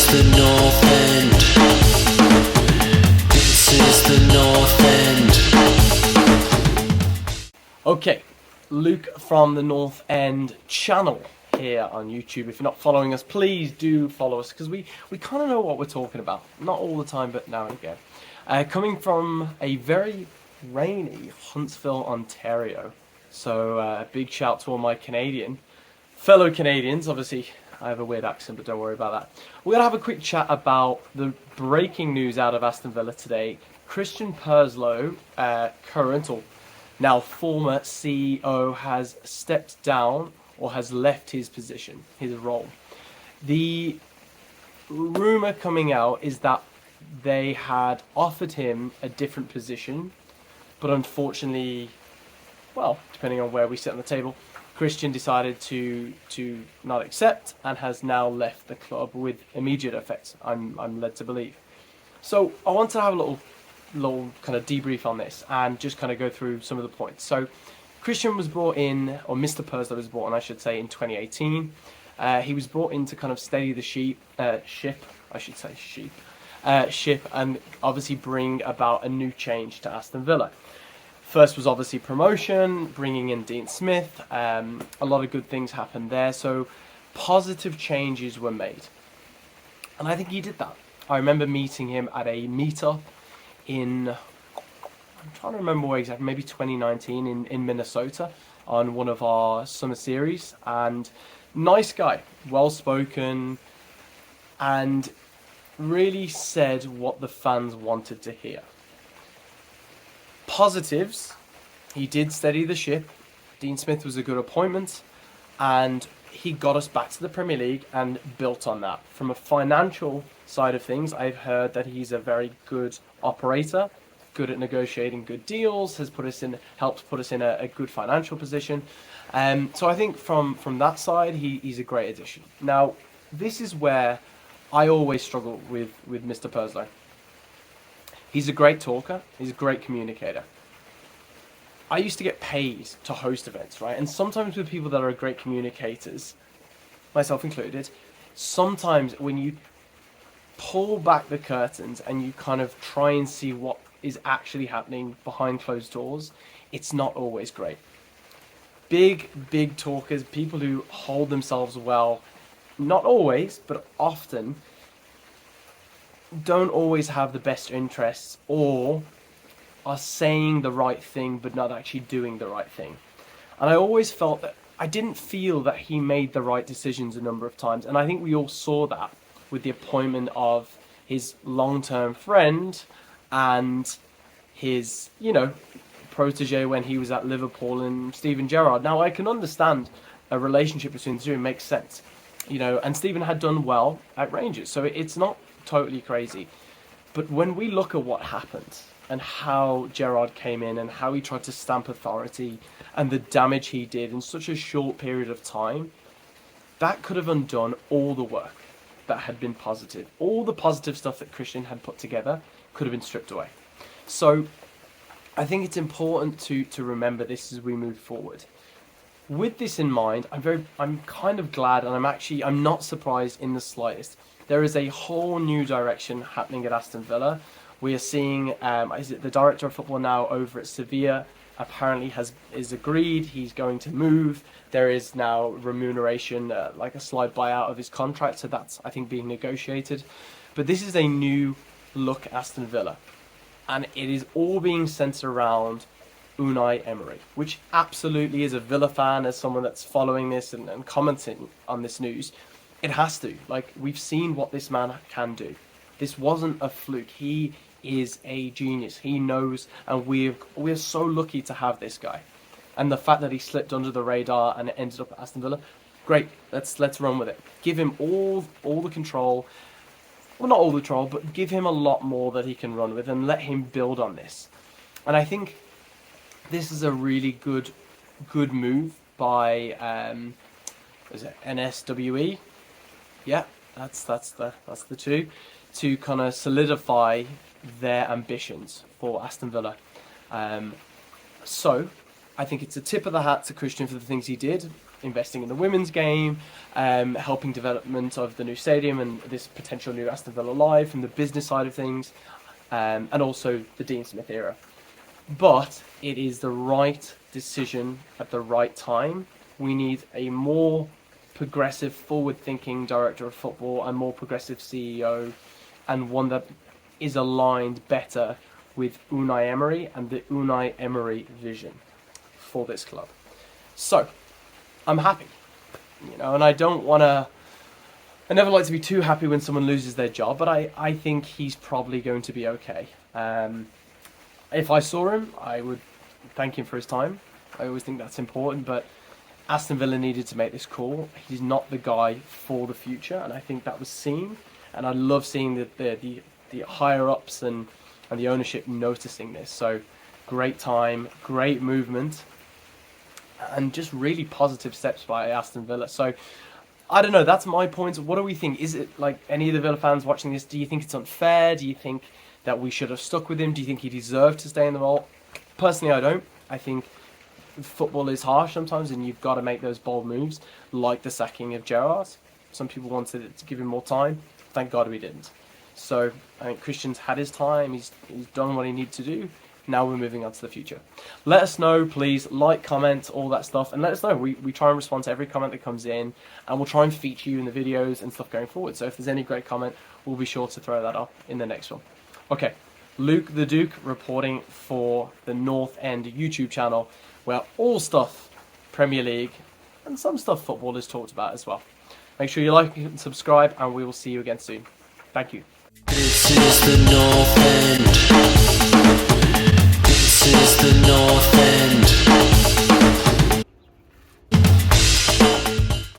is the North End. This is the North End. Okay, Luke from the North End channel here on YouTube. If you're not following us, please do follow us, because we kind of know what we're talking about. Not all the time, but now and again. Coming from a very rainy Huntsville, Ontario. So big shout to all my fellow Canadians. Obviously, I have a weird accent, but don't worry about that. We're going to have a quick chat about the breaking news out of Aston Villa today. Christian Purslow, current or now former CEO, has stepped down or has left his position, his role. The rumour coming out is that they had offered him a different position, but unfortunately, well, depending on where we sit on the table, Christian decided to not accept and has now left the club with immediate effect, I'm led to believe. So I want to have a little kind of debrief on this and just kind of go through some of the points. So Christian was brought in, or Mr. Purslow was brought in, I should say, in 2018. He was brought in to kind of steady the ship, and obviously bring about a new change to Aston Villa. First was obviously promotion, bringing in Dean Smith. A lot of good things happened there, so positive changes were made. And I think he did that. I remember meeting him at a meetup in, I'm trying to remember where exactly, maybe 2019 in Minnesota on one of our summer series. And nice guy, well-spoken, and really said what the fans wanted to hear. Positives, he did steady the ship. Dean Smith was a good appointment, and he got us back to the Premier League and built on that. From a financial side of things, I've heard that he's a very good operator, good at negotiating good deals, helped put us in a good financial position. So I think from that side, he's a great addition. Now, this is where I always struggle with Mr. Purslow. He's a great talker. He's a great communicator. I used to get paid to host events, right? And sometimes with people that are great communicators, myself included, sometimes when you pull back the curtains and you kind of try and see what is actually happening behind closed doors, it's not always great. Big talkers, people who hold themselves well, not always, but often, don't always have the best interests, or are saying the right thing but not actually doing the right thing. And I always felt that I didn't feel that he made the right decisions a number of times, and I think we all saw that with the appointment of his long-term friend and his, protege when he was at Liverpool, and Steven Gerrard. Now, I can understand a relationship between the two, it makes sense, and Steven had done well at Rangers, so it's not totally crazy. But when we look at what happened and how Gerrard came in and how he tried to stamp authority and the damage he did in such a short period of time, that could have undone all the work that had been positive. All the positive stuff that Christian had put together could have been stripped away. So I think it's important to remember this as we move forward. With this in mind, I'm kind of glad, and I'm not surprised in the slightest. There is a whole new direction happening at Aston Villa. We are seeing, the director of football now over at Sevilla apparently is agreed. He's going to move. There is now remuneration, like a slight buyout of his contract. So that's, I think, being negotiated. But this is a new look Aston Villa. And it is all being centered around Unai Emery, which absolutely, as a Villa fan, as someone that's following this and commenting on this news, it has to. Like, we've seen what this man can do. This wasn't a fluke. He is a genius. He knows, and we're so lucky to have this guy. And the fact that he slipped under the radar and ended up at Aston Villa, great. Let's run with it. Give him all the control. Well, not all the control, but give him a lot more that he can run with, and let him build on this. And I think this is a really good move by is it NSWE? Yeah, that's the two, to kind of solidify their ambitions for Aston Villa. So I think it's a tip of the hat to Christian for the things he did. investing in the women's game, helping development of the new stadium and this potential new Aston Villa Live from the business side of things, and also the Dean Smith era. But it is the right decision at the right time. We need a more progressive, forward-thinking director of football and more progressive CEO, and one that is aligned better with Unai Emery and the Unai Emery vision for this club. So, I'm happy, and I never like to be too happy when someone loses their job, but I think he's probably going to be okay. If I saw him, I would thank him for his time. I always think that's important, but Aston Villa needed to make this call. He's not the guy for the future, and I think that was seen. And I love seeing the higher ups and the ownership noticing this. So great time, great movement, and just really positive steps by Aston Villa. So I don't know, that's my point. What do we think? Is it like any of the Villa fans watching this? Do you think it's unfair? Do you think that we should have stuck with him? Do you think he deserved to stay in the role? Personally, I don't. I think football is harsh sometimes, and you've got to make those bold moves, like the sacking of Gerrard. Some people wanted to give him more time. Thank God we didn't. So I think Christian's had his time. He's done what he needed to do. Now we're moving on to the future. Let us know, please. Like, comment, all that stuff, and let us know. We try and respond to every comment that comes in, and we'll try and feature you in the videos and stuff going forward. So if there's any great comment, we'll be sure to throw that up in the next one. Okay, Luke the Duke reporting for the North End YouTube channel, where all stuff Premier League and some stuff football is talked about as well. Make sure you like and subscribe, and we will see you again soon. Thank you. This is the North End. This is the North End.